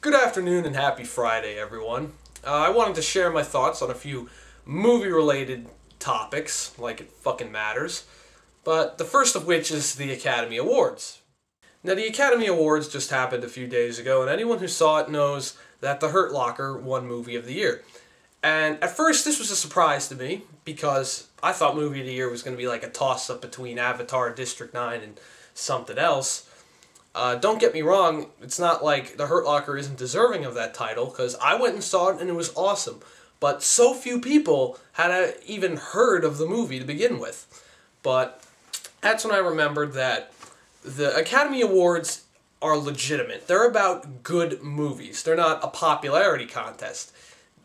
Good afternoon and happy Friday, everyone. I wanted to share my thoughts on a few movie-related topics, like it fucking matters, but the first of which is the Academy Awards. Now, the Academy Awards just happened a few days ago, and anyone who saw it knows that The Hurt Locker won Movie of the Year. And at first, this was a surprise to me, because I thought Movie of the Year was going to be like a toss-up between Avatar, District 9, and something else. Don't get me wrong, it's not like The Hurt Locker isn't deserving of that title, because I went and saw it and it was awesome. But so few people had even heard of the movie to begin with. But that's when I remembered that the Academy Awards are legitimate. They're about good movies. They're not a popularity contest.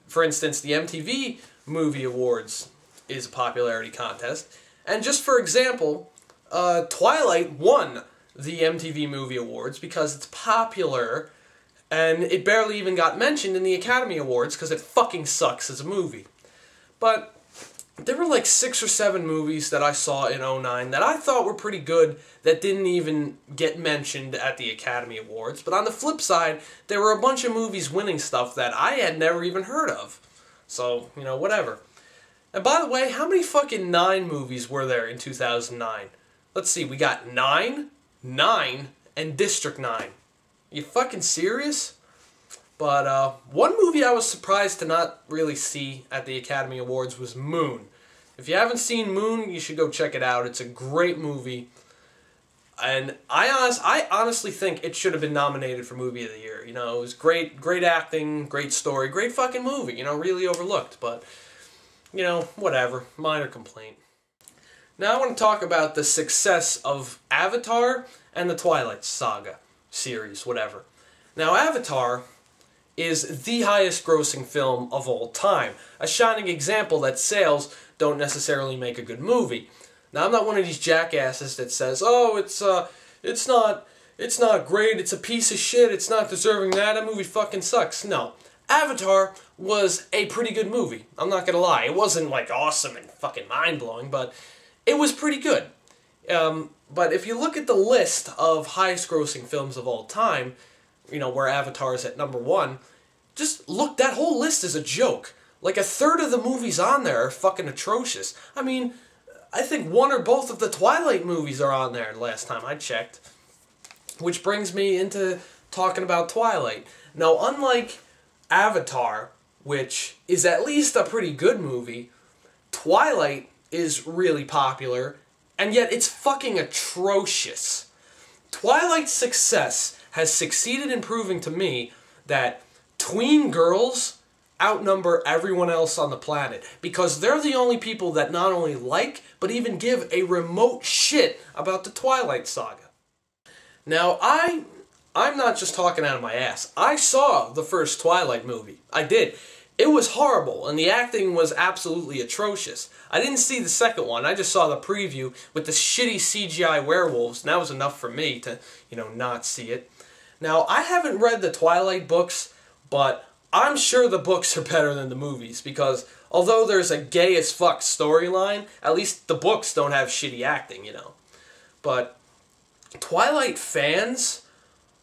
For instance, the MTV Movie Awards is a popularity contest. And just for example, Twilight won the MTV Movie Awards because it's popular, and it barely even got mentioned in the Academy Awards because it fucking sucks as a movie. But there were like 6 or 7 movies that I saw in '09 that I thought were pretty good that didn't even get mentioned at the Academy Awards. But on the flip side, there were a bunch of movies winning stuff that I had never even heard of. So, you know, whatever. And by the way, how many fucking 9 movies were there in 2009? Let's see, we got 9, and District 9. You fucking serious? But one movie I was surprised to not really see at the Academy Awards was Moon. If you haven't seen Moon, you should go check it out. It's a great movie. And I honestly think it should have been nominated for Movie of the Year. You know, it was great acting, great story, great fucking movie. You know, really overlooked. But, you know, whatever. Minor complaint. Now I want to talk about the success of Avatar and the Twilight Saga series, whatever. Now Avatar is the highest grossing film of all time, a shining example that sales don't necessarily make a good movie. Now I'm not one of these jackasses that says, oh, it's not great, it's a piece of shit, it's not deserving that movie fucking sucks. No. Avatar was a pretty good movie, I'm not gonna lie. It wasn't like awesome and fucking mind-blowing, but it was pretty good. But if you look at the list of highest grossing films of all time, you know, where Avatar is at #1, just look, that whole list is a joke. Like a third of the movies on there are fucking atrocious. I mean, I think one or both of the Twilight movies are on there last time I checked. Which brings me into talking about Twilight. Now, unlike Avatar, which is at least a pretty good movie, Twilight is really popular, and yet it's fucking atrocious. Twilight's success has succeeded in proving to me that tween girls outnumber everyone else on the planet, because they're the only people that not only like, but even give a remote shit about the Twilight Saga. Now, I'm not just talking out of my ass. I saw the first Twilight movie. I did. It was horrible, and the acting was absolutely atrocious. I didn't see the second one. I just saw the preview with the shitty CGI werewolves, and that was enough for me to, you know, not see it. Now, I haven't read the Twilight books, but I'm sure the books are better than the movies, because although there's a gay-as-fuck storyline, at least the books don't have shitty acting, you know. But Twilight fans,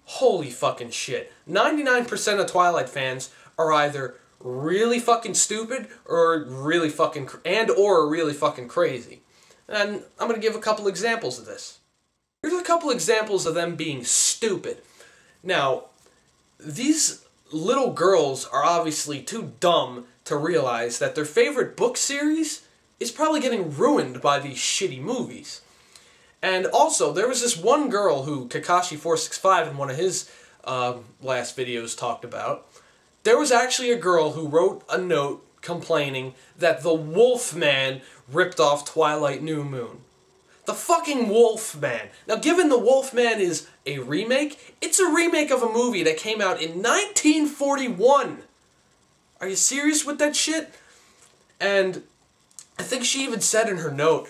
holy fucking shit. 99% of Twilight fans are either really fucking stupid or really fucking crazy. And I'm going to give a couple examples of this. Here's a couple examples of them being stupid. Now, these little girls are obviously too dumb to realize that their favorite book series is probably getting ruined by these shitty movies. And also, there was this one girl who Kakashi465 in one of his last videos talked about. There was actually a girl who wrote a note complaining that the Wolfman ripped off Twilight New Moon. The fucking Wolfman. Now, given the Wolfman is a remake, it's a remake of a movie that came out in 1941. Are you serious with that shit? And I think she even said in her note,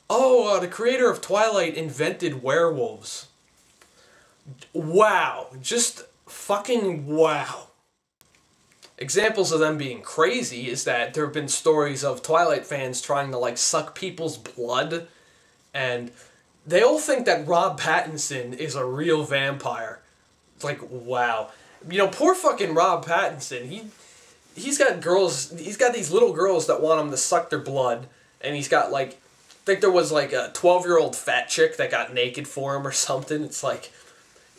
oh, the creator of Twilight invented werewolves. Wow. Just fucking wow. Examples of them being crazy is that there have been stories of Twilight fans trying to, like, suck people's blood, and they all think that Rob Pattinson is a real vampire. It's like, wow. You know, poor fucking Rob Pattinson. He's got girls. He's got these little girls that want him to suck their blood, and he's got like, I think there was like a 12-year-old fat chick that got naked for him or something. It's like,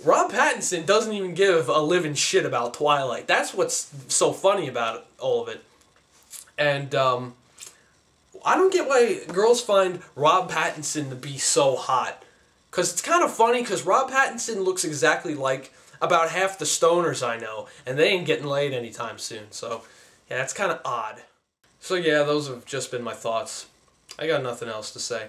Rob Pattinson doesn't even give a living shit about Twilight. That's what's so funny about all of it. And I don't get why girls find Rob Pattinson to be so hot. Because it's kind of funny, because Rob Pattinson looks exactly like about half the stoners I know, and they ain't getting laid anytime soon. So, yeah, it's kind of odd. So yeah, those have just been my thoughts. I got nothing else to say.